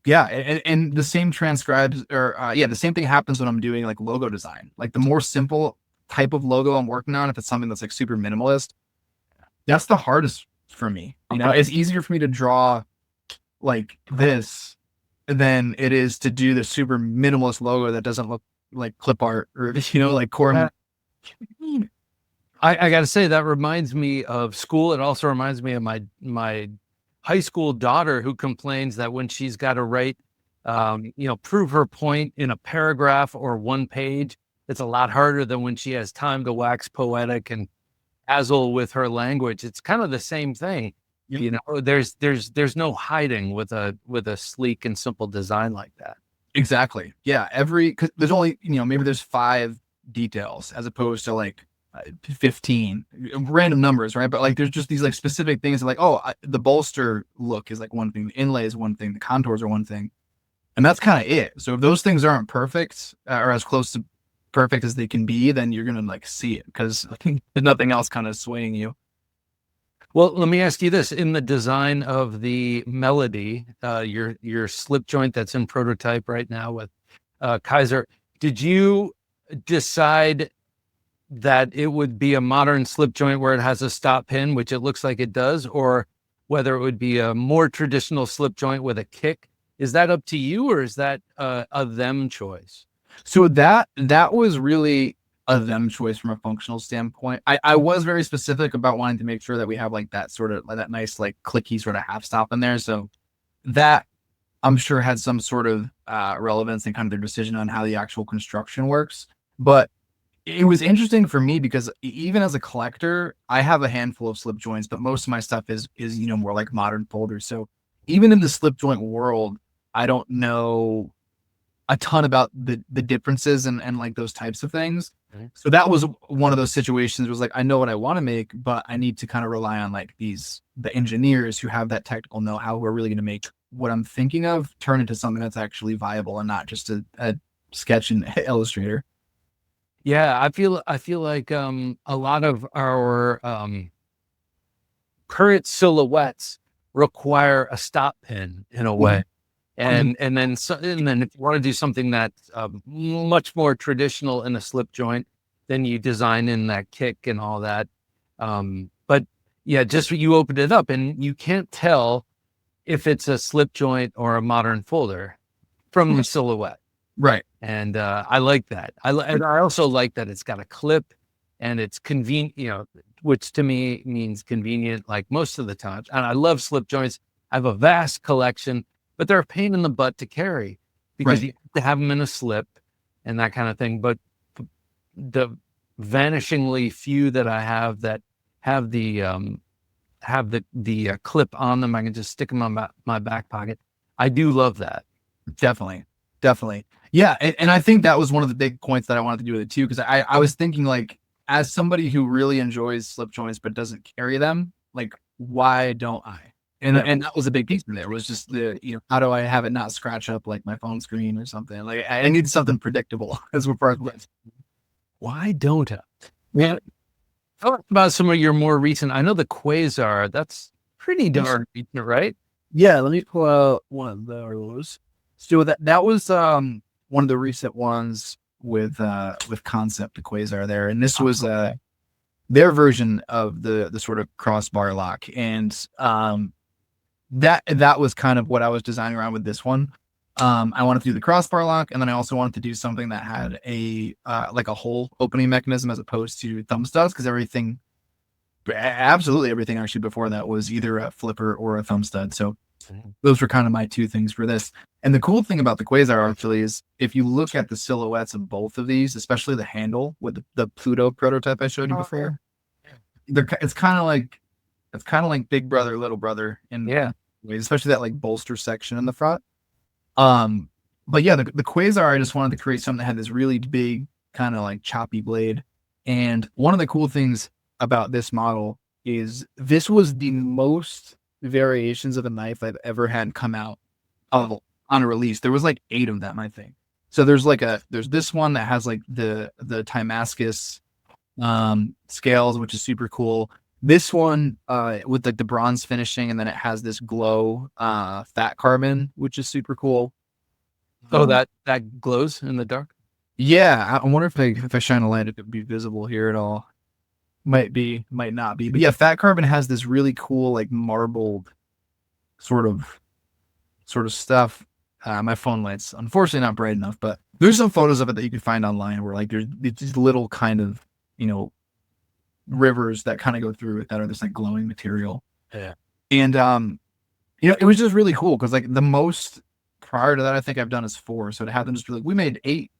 the same the same thing happens when I'm doing like logo design. Like the more simple type of logo I'm working on, if it's something that's like super minimalist, that's the hardest for me. It's easier for me to draw like this than it is to do the super minimalist logo that doesn't look like clip art or like core. I gotta say, that reminds me of school. It also reminds me of my high school daughter, who complains that when she's got to write prove her point in a paragraph or one page, it's a lot harder than when she has time to wax poetic and dazzle with her language. It's kind of the same thing. There's no hiding with a sleek and simple design like that. Exactly. Yeah. Cause there's only, maybe there's 5 details as opposed to like 15 random numbers, right? But like there's just these like specific things like, the bolster look is like one thing, the inlay is one thing, the contours are one thing, and that's kind of it. So if those things aren't perfect or as close to perfect as they can be, then you're gonna like see it, because there's nothing else kind of swaying you. Well, let me ask you this: in the design of the Melody, your slip joint that's in prototype right now with Kizer, did you decide that it would be a modern slip joint where it has a stop pin, which it looks like it does, or whether it would be a more traditional slip joint with a kick? Is that up to you, or is that a them choice? So that was really a them choice from a functional standpoint. I was very specific about wanting to make sure that we have like that sort of like that nice like clicky sort of half stop in there. So that I'm sure had some sort of relevance in kind of their decision on how the actual construction works. But it was interesting for me because even as a collector, I have a handful of slip joints, but most of my stuff is more like modern folders. So even in the slip joint world, I don't know a ton about the differences and like those types of things. Mm-hmm. So that was one of those situations where it was like, I know what I want to make, but I need to kind of rely on like the engineers who have that technical know-how, who are really going to make what I'm thinking of turn into something that's actually viable and not just a Sketch in Illustrator. Yeah, I feel like a lot of our current silhouettes require a stop pin in a way. And then if you want to do something that's much more traditional in a slip joint, then you design in that kick and all that. But yeah, just you open it up and you can't tell if it's a slip joint or a modern folder from the silhouette. Right. And I like that. And I also like that it's got a clip and it's convenient, which to me means convenient, like most of the time. And I love slip joints. I have a vast collection, but they're a pain in the butt to carry because you have to have them in a slip and that kind of thing. But the vanishingly few that I have that have the clip on them, I can just stick them on my back pocket. I do love that. Definitely. Yeah. And I think that was one of the big points that I wanted to do with it too. Cause I was thinking like, as somebody who really enjoys slip joints, but doesn't carry them, like, why don't I? And that was a big piece of it. It was just how do I have it not scratch up like my phone screen or something? Like I need something predictable as we're part of it. Why don't I? Man, talk about some of your more recent. I know the Quasar. That's pretty darn recent, right? Yeah, let me pull out one of those. So that was one of the recent ones with Kansept, the Quasar there, and this was their version of the sort of crossbar lock, and that was kind of what I was designing around with this one. I wanted to do the crossbar lock, and then I also wanted to do something that had a like a hole opening mechanism as opposed to thumb studs, because absolutely everything actually before that was either a flipper or a thumb stud. So those were kind of my two things for this. And the cool thing about the Quasar actually is if you look at the silhouettes of both of these, especially the handle with the Pluto prototype I showed you before, it's kind of like Big Brother, Little Brother in ways, especially that like bolster section in the front. But yeah, the Quasar, I just wanted to create something that had this really big kind of like choppy blade. And one of the cool things about this model is this was the most variations of a knife I've ever had come out on a release. There was like 8 of them, I think. So there's this one that has like the Damascus scales, which is super cool. This one with like the bronze finishing, and then it has this glow fat carbon, which is super cool. Oh, that glows in the dark? Yeah, I wonder if I shine a light, it could be visible here at all. Might be, might not be. But yeah, fat carbon has this really cool, like marbled sort of stuff. My phone light's unfortunately not bright enough, but there's some photos of it that you can find online where like there's these little kind of, rivers that kind of go through it that are this like glowing material. Yeah. And it was just really cool because like the most prior to that I think I've done is 4. So to have them just be like, we made 8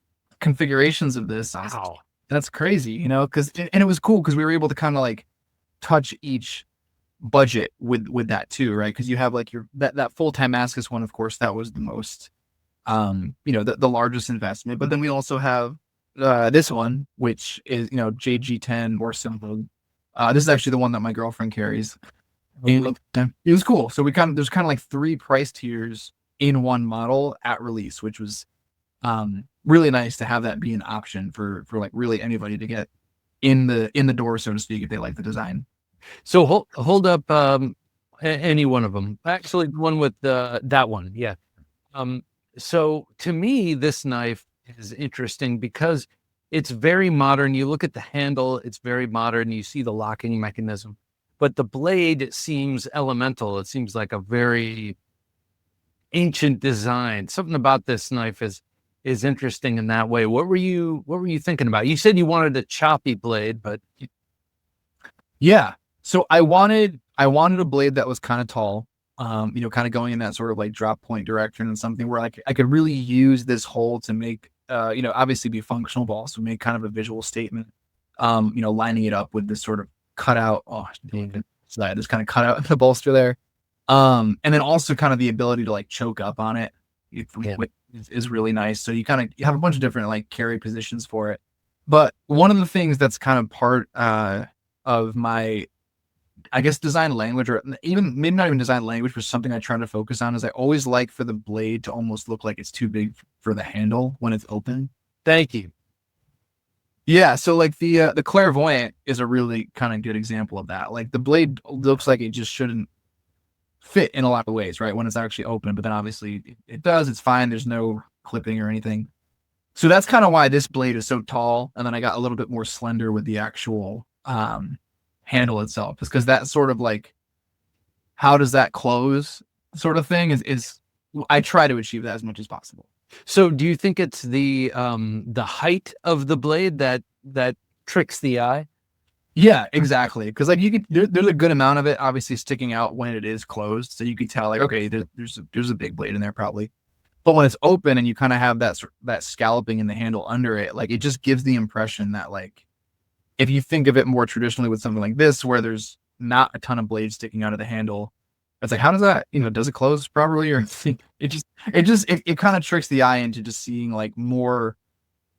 configurations of this. Wow. That's crazy, because it was cool because we were able to kind of like touch each budget with that too, right? Because you have like that full Damascus one, of course, that was the most the largest investment. But then we also have this one, which is JG10 more simple. This is actually the one that my girlfriend carries. And it was cool. So there's kind of like 3 price tiers in one model at release, which was really nice to have that be an option for like really anybody to get in the door, so to speak, if they like the design. So hold up any one of them. Actually, the one with that one, yeah. So to me, this knife is interesting because it's very modern. You look at the handle; it's very modern. You see the locking mechanism, but the blade seems elemental. It seems like a very ancient design. Something about this knife is interesting in that way. What were you thinking about? You said you wanted a choppy blade, but yeah. So I wanted a blade that was kind of tall, kind of going in that sort of like drop point direction, and something where like I could really use this hole to make, obviously be functional, but also make kind of a visual statement, lining it up with this sort of cutout. So I just kind of cut out the bolster there. And then also kind of the ability to like choke up on it is really nice. So you have a bunch of different like carry positions for it. But one of the things that's kind of part of my I guess design language, or even maybe not even design language, but something I try to focus on is I always like for the blade to almost look like it's too big for the handle when it's open. Thank you. Yeah, so like the clairvoyant is a really kind of good example of that. Like the blade looks like it just shouldn't fit in a lot of ways, right? When it's actually open, but then obviously it does. It's fine. There's no clipping or anything. So that's kind of why this blade is so tall. And then I got a little bit more slender with the actual handle itself, just because that sort of like, how does that close sort of thing is I try to achieve that as much as possible. So do you think it's the height of the blade that tricks the eye? Yeah, exactly. Because like you could, there's a good amount of it obviously sticking out when it is closed, so you can tell like, okay, there's a big blade in there probably. But when it's open and you kind of have that scalloping in the handle under it, like it just gives the impression that like, if you think of it more traditionally with something like this, where there's not a ton of blades sticking out of the handle, it's like, how does that, does it close properly? Or it kind of tricks the eye into just seeing like more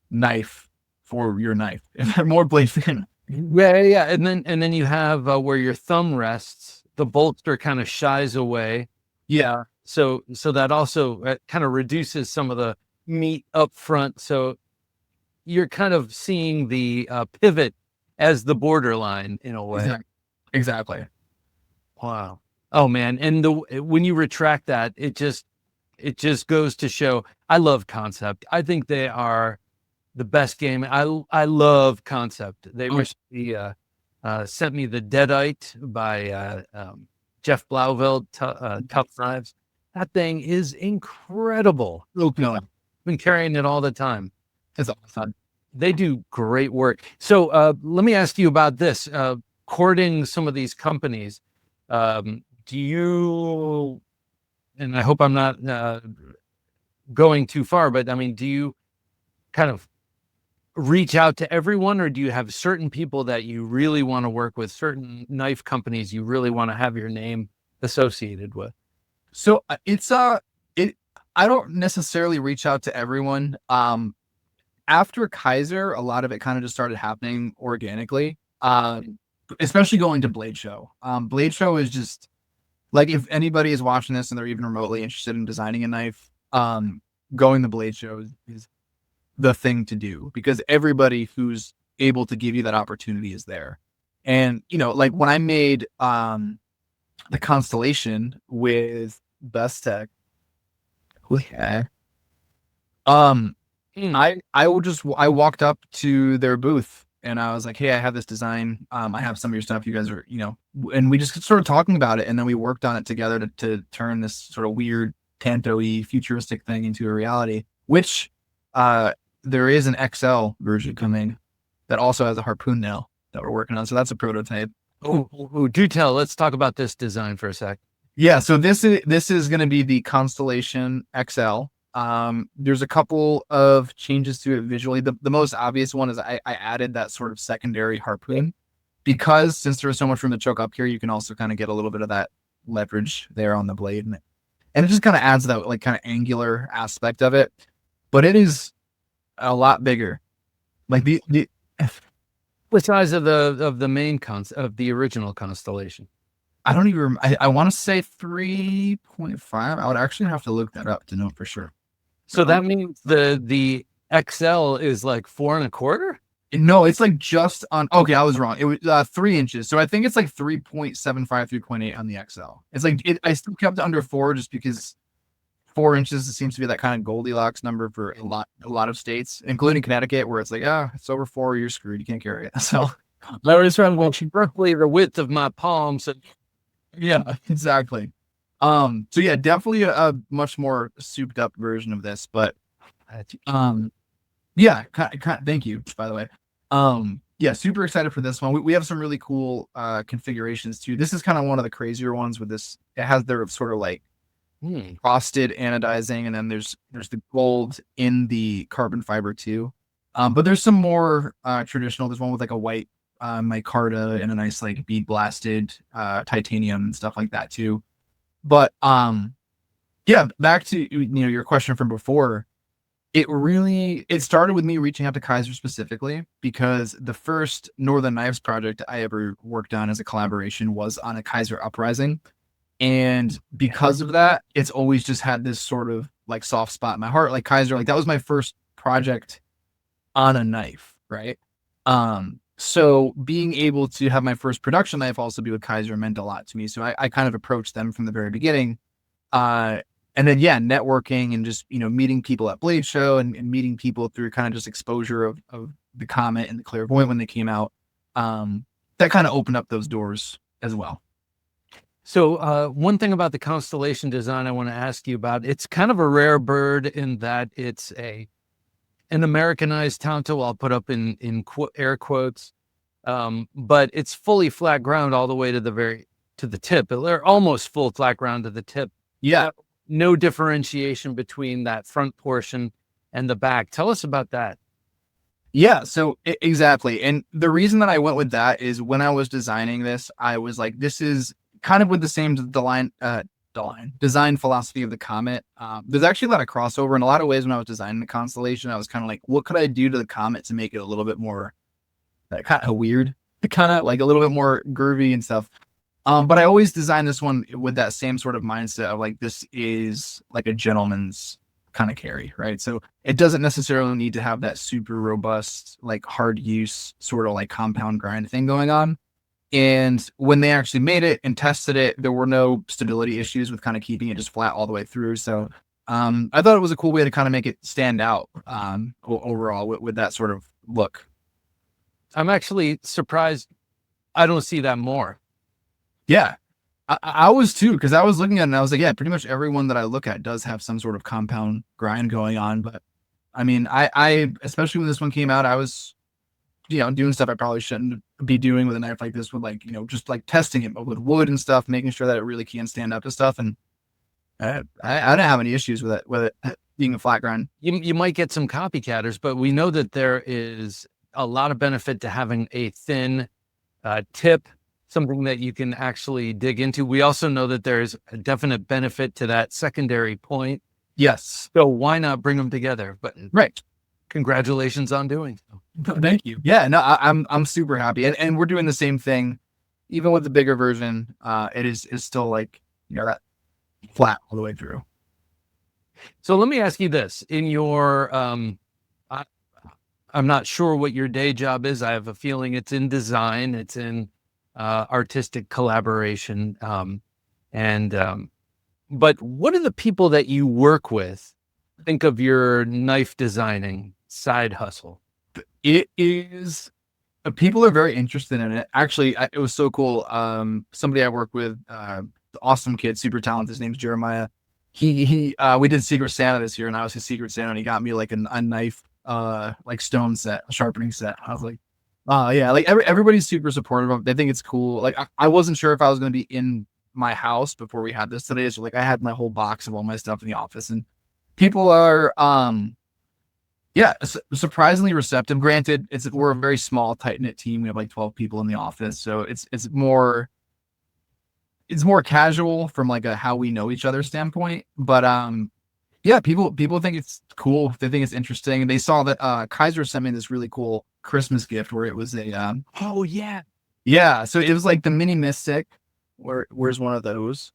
knife for your knife, more blades. Yeah. And then you have where your thumb rests, the bolster kind of shies away. Yeah. So that also kind of reduces some of the meat up front. So you're kind of seeing the pivot as the borderline in a way. Exactly. Wow. Oh man. And when you retract that, it just goes to show, I love Kansept. I think they are the best game. I love Kansept. They recently sent me the Deadite by Jeff Blauvelt, Tough Knives. That thing is incredible. I've been carrying it all the time. It's awesome. They do great work. So let me ask you about this. Courting some of these companies, do you, and I hope I'm not going too far, but I mean, do you kind of reach out to everyone, or do you have certain people that you really want to work with, certain knife companies you really want to have your name associated with? So I don't necessarily reach out to everyone. After Kizer, a lot of it kind of just started happening organically. Especially going to Blade Show. Blade Show is just like, if anybody is watching this and they're even remotely interested in designing a knife, going to Blade Show is the thing to do, because everybody who's able to give you that opportunity is there. And like when I made the Constellation with Bestech, I walked up to their booth and I was like, hey, I have this design. I have some of your stuff. You guys are, and we just started talking about it. And then we worked on it together to turn this sort of weird Tanto-y futuristic thing into a reality, which there is an XL version coming that also has a harpoon nail that we're working on. So that's a prototype. Oh, do tell. Let's talk about this design for a sec. Yeah. So this is going to be the Constellation XL. There's a couple of changes to it visually. The most obvious one is I added that sort of secondary harpoon, because since there's so much room to choke up here, you can also kind of get a little bit of that leverage there on the blade, and it just kind of adds that like kind of angular aspect of it. But it is a lot bigger. Like the what size of the main of the original Constellation? I don't even. I want to say 3.5. I would actually have to look that up to know for sure. So that means the XL is like 4.25? No, it's like just on. Okay, I was wrong. It was 3 inches. So I think it's like 3.75, 3.8 on the XL. It's like I still kept it under 4 just because 4 inches seems to be that kind of Goldilocks number for a lot of states, including Connecticut, where it's like, it's over 4, you're screwed. You can't carry it. So I was trying to watch roughly the width of my palm. So yeah, exactly. So yeah, definitely a much more souped up version of this, but yeah, thank you, by the way. Yeah, super excited for this one. We have some really cool configurations too. This is kind of one of the crazier ones with this. It has their sort of like frosted anodizing, and then there's the gold in the carbon fiber too. But there's some more traditional. There's one with like a white micarta and a nice like bead blasted titanium and stuff like that too. But yeah, back to your question from before. It started with me reaching out to Kizer specifically because the first Northern Knives project I ever worked on as a collaboration was on a Kizer Uprising. And because of that, it's always just had this sort of like soft spot in my heart. Like Kizer, like that was my first project on a knife, right? So being able to have my first production knife also be with Kizer meant a lot to me. So I kind of approached them from the very beginning. And then, yeah, networking and just, meeting people at Blade Show and meeting people through kind of just exposure of the Comet and the Clairvoyant when they came out. That kind of opened up those doors as well. So one thing about the Constellation design I want to ask you about, it's kind of a rare bird in that it's an Americanized Tonto, I'll put up in air quotes, but it's fully flat ground all the way to the tip. They're almost full flat ground to the tip. Yeah. No differentiation between that front portion and the back. Tell us about that. Yeah, so exactly. And the reason that I went with that is when I was designing this, I was like, this is kind of with the same design philosophy of the Comet. There's actually a lot of crossover in a lot of ways. When I was designing the Constellation, I was kind of like, what could I do to the Comet to make it a little bit more kind of weird, kind of like a little bit more groovy and stuff. But I always designed this one with that same sort of mindset of like, this is like a gentleman's kind of carry, right? So it doesn't necessarily need to have that super robust, like hard use sort of like compound grind thing going on. And when they actually made it and tested it, there were no stability issues with kind of keeping it just flat all the way through. So I thought it was a cool way to kind of make it stand out overall with that sort of look. I'm actually surprised I don't see that more. Yeah, I was too, because I was looking at it and I was like, yeah, pretty much everyone that I look at does have some sort of compound grind going on. But I mean, I especially when this one came out, I was, doing stuff I probably shouldn't be doing with a knife like this, with like, just like testing it with wood and stuff, making sure that it really can stand up to stuff. And I don't have any issues with it being a flat grind. You might get some copycatters, but we know that there is a lot of benefit to having a thin tip, something that you can actually dig into. We also know that there's a definite benefit to that secondary point. Yes. So why not bring them together? But right. Congratulations on doing so. Thank you. Yeah, no, I'm super happy. And we're doing the same thing, even with the bigger version. It is still like, that flat all the way through. So let me ask you this. In your, I'm not sure what your day job is. I have a feeling it's in design. It's in artistic collaboration. But what are the people that you work with think of your knife designing side hustle? It is, people are very interested in it. Actually, it was so cool. Somebody I work with, the awesome kid, super talented. His name's Jeremiah. We did Secret Santa this year, and I was his Secret Santa, and he got me like a knife, like stone set, a sharpening set. I was like, yeah, like everybody's super supportive of it. They think it's cool. Like I wasn't sure if I was going to be in my house before we had this today. So like I had my whole box of all my stuff in the office, and people are, surprisingly receptive. Granted, we're a very small, tight knit team. We have like 12 people in the office. So it's more casual from like a, how we know each other standpoint. But, yeah, people think it's cool. They think it's interesting. And they saw that, Kizer sent me this really cool Christmas gift where it was a, oh yeah. Yeah. So it was like the mini Mystic. Where's one of those?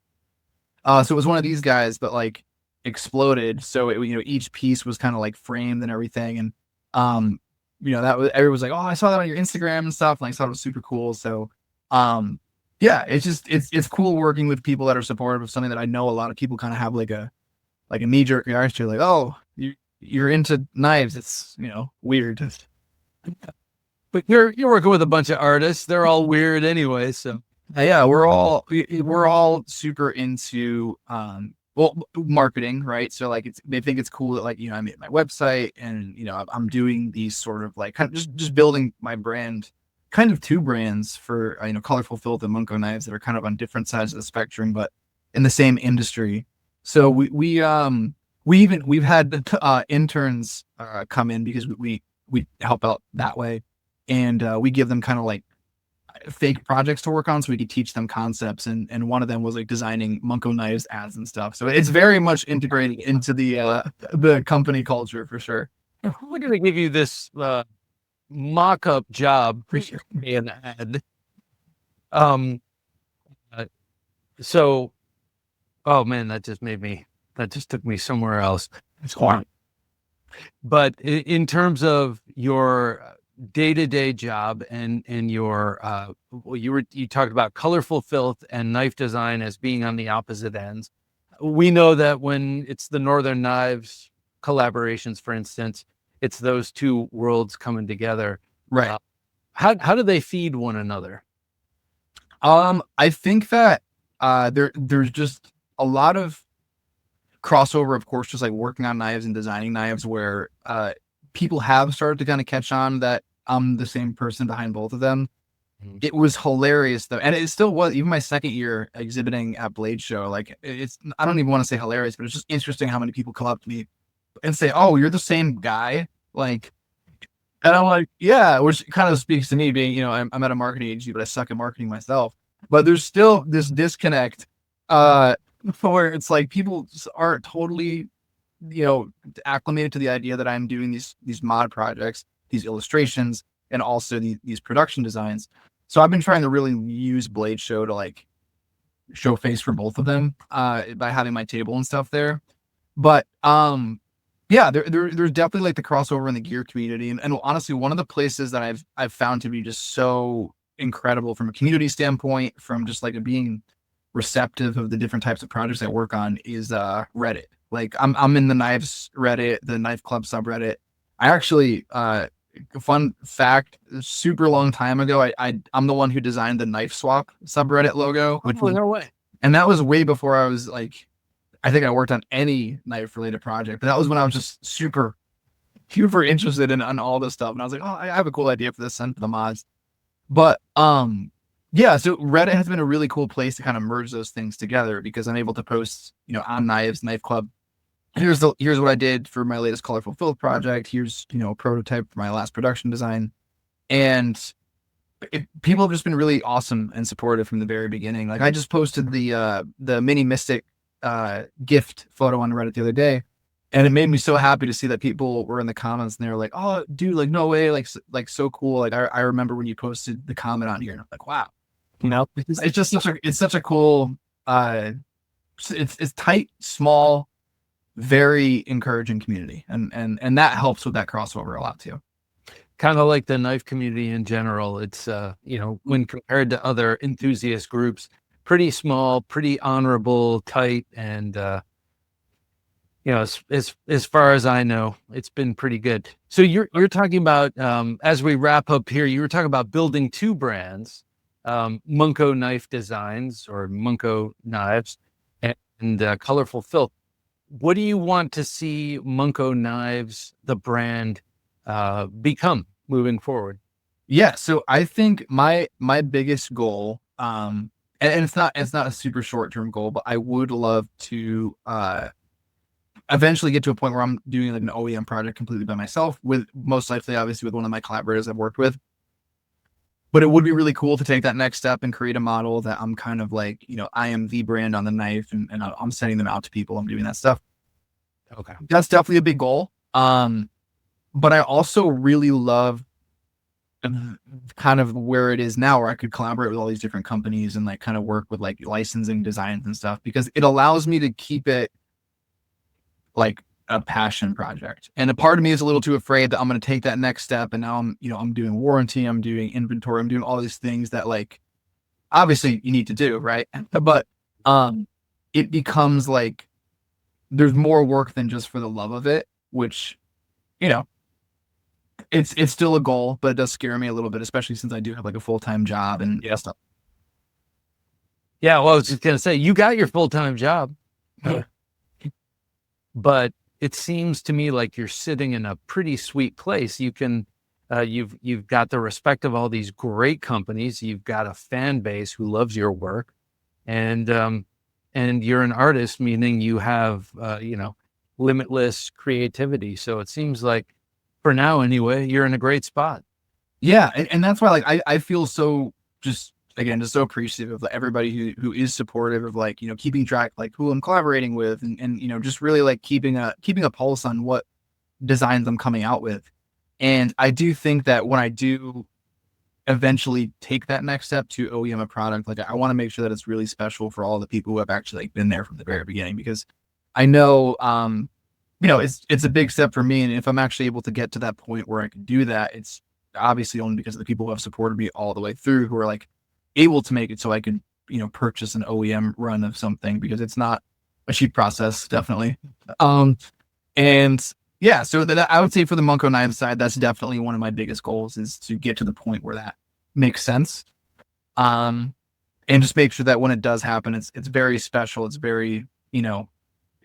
So it was one of these guys, but like exploded. So it, each piece was kind of like framed and everything. And, that was, everyone was like, oh, I saw that on your Instagram and stuff. And I thought it was super cool. So, yeah, it's cool working with people that are supportive of something that I know a lot of people kind of have like a knee-jerk reaction to, like, oh, you're into knives. It's, weird. But you're working with a bunch of artists. They're all weird anyway. So yeah, we're all super into marketing, right? So like they think it's cool that like I made my website and I'm doing these sort of like kind of just building my brand, kind of two brands for Colorful Filth and Munko knives that are kind of on different sides of the spectrum, but in the same industry. So we've had interns come in because we help out that way, and we give them kind of like fake projects to work on so we could teach them concepts, and one of them was like designing Munko knives ads and stuff. So it's very much integrating into the company culture for sure. We're going to give you this mock-up job for an ad. So, oh man, that just took me somewhere else. It's hard. But in terms of your day-to-day job and your, you talked about Colorful Filth and knife design as being on the opposite ends. We know that when it's the Northern Knives collaborations, for instance, it's those two worlds coming together. Right. How do they feed one another? I think that there's just a lot of crossover, of course, just like working on knives and designing knives, where people have started to kind of catch on that I'm the same person behind both of them. Mhm. It was hilarious though, and it still was. Even my second year exhibiting at Blade Show, like I don't even want to say hilarious, but it's just interesting how many people come up to me and say, "Oh, you're the same guy," like. And I'm like, yeah, which kind of speaks to me being, you know, I'm at a marketing agency, but I suck at marketing myself. But there's still this disconnect where it's like people just aren't totally, you know, acclimated to the idea that I'm doing these mod projects, these illustrations, and also these production designs. So I've been trying to really use Blade Show to like show face for both of them by having my table and stuff there. But yeah, there's definitely like the crossover in the gear community, and honestly, one of the places that I've found to be just so incredible from a community standpoint, from just like being receptive of the different types of projects I work on, is Reddit. Like I'm in the knives Reddit, the knife club subreddit. I actually fun fact, super long time ago, I'm the one who designed the knife swap subreddit logo, No way. and that was way before I was like. I think I worked on any knife related project, but that was when I was just super interested in on all this stuff. And I was like, oh, I have a cool idea for this, send for the mods. But yeah, so Reddit has been a really cool place to kind of merge those things together, because I'm able to post, you know, on Knives, Knife Club. Here's what I did for my latest Colorful Filth project. Here's, you know, a prototype for my last production design. And people have just been really awesome and supportive from the very beginning. Like I just posted the mini Mystic gift photo on Reddit the other day, and it made me so happy to see that people were in the comments and they were like, "Oh, dude, like no way, like so cool." Like I remember when you posted the comment on here, and I'm like, "Wow," you know, it's just such a cool, it's tight, small, very encouraging community, and that helps with that crossover a lot too. Kind of like the knife community in general. It's you know, when compared to other enthusiast groups, pretty small, pretty honorable, tight, and you know, as far as I know, it's been pretty good. So you're talking about, as we wrap up here, you were talking about building two brands, Munko Knife Designs or Munko Knives, and Colorful Filth. What do you want to see Munko Knives, the brand, become moving forward? Yeah, so I think my biggest goal, and it's not a super short-term goal, but I would love to eventually get to a point where I'm doing like an OEM project completely by myself, with most likely obviously with one of my collaborators I've worked with. But it would be really cool to take that next step and create a model that I'm kind of like, you know, I am the brand on the knife, and I'm sending them out to people. I'm doing that stuff. Okay. That's definitely a big goal. But I also really love kind of where it is now, where I could collaborate with all these different companies and like kind of work with like licensing designs and stuff, because it allows me to keep it like a passion project. And a part of me is a little too afraid that I'm going to take that next step, and now I'm doing warranty, I'm doing inventory, I'm doing all these things that like obviously you need to do, right? But it becomes like there's more work than just for the love of it, which, you know, it's still a goal, but it does scare me a little bit, especially since I do have like a full-time job and stuff. Yeah, well, I was just gonna say, you got your full-time job, but it seems to me like you're sitting in a pretty sweet place. You can, you've got the respect of all these great companies. You've got a fan base who loves your work, and you're an artist, meaning you have, you know, limitless creativity. So it seems like, for now anyway, you're in a great spot. Yeah, and that's why like I feel so just again, just so appreciative of everybody who is supportive of like, keeping track, like who I'm collaborating with and just really like keeping a pulse on what designs I'm coming out with. And I do think that when I do eventually take that next step to OEM a product, like I want to make sure that it's really special for all the people who have actually like been there from the very beginning, because I know, it's a big step for me. And if I'm actually able to get to that point where I can do that, it's obviously only because of the people who have supported me all the way through, who are like able to make it so I can, purchase an OEM run of something, because it's not a cheap process, definitely. And yeah, so that I would say for the Munko knife side, that's definitely one of my biggest goals, is to get to the point where that makes sense. And just make sure that when it does happen, it's very special. It's very,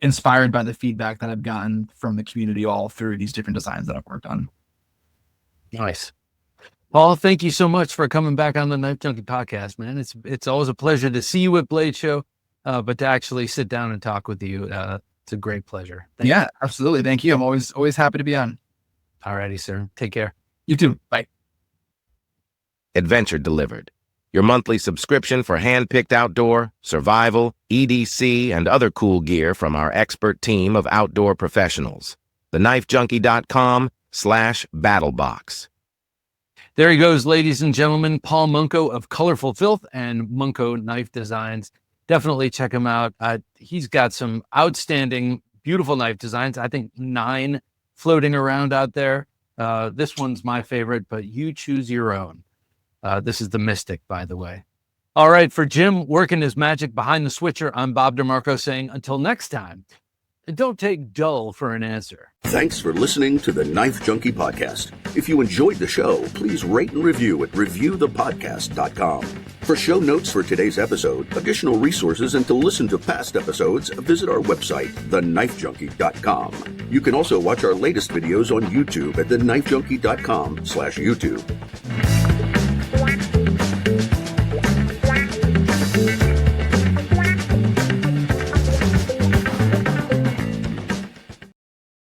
inspired by the feedback that I've gotten from the community all through these different designs that I've worked on. Nice. Paul, thank you so much for coming back on the Knife Junkie podcast, man. It's always a pleasure to see you at Blade Show, but to actually sit down and talk with you, it's a great pleasure. Thank you. Absolutely. Thank you. I'm always happy to be on. All righty, sir. Take care. You too. Bye. Adventure Delivered, your monthly subscription for hand-picked outdoor, survival, EDC, and other cool gear from our expert team of outdoor professionals. TheKnifeJunkie.com/battlebox. There he goes, ladies and gentlemen. Paul Munko of Colorful Filth and Munko Knife Designs. Definitely check him out. He's got some outstanding, beautiful knife designs. I think 9 floating around out there. This one's my favorite, but you choose your own. This is the Mystic, by the way. All right, for Jim working his magic behind the switcher, I'm Bob DeMarco saying until next time, and don't take dull for an answer. Thanks for listening to the Knife Junkie podcast. If you enjoyed the show, please rate and review at reviewthepodcast.com. For show notes for today's episode, additional resources, and to listen to past episodes, visit our website, TheKnifeJunkie.com. You can also watch our latest videos on YouTube at TheKnifeJunkie.com/YouTube.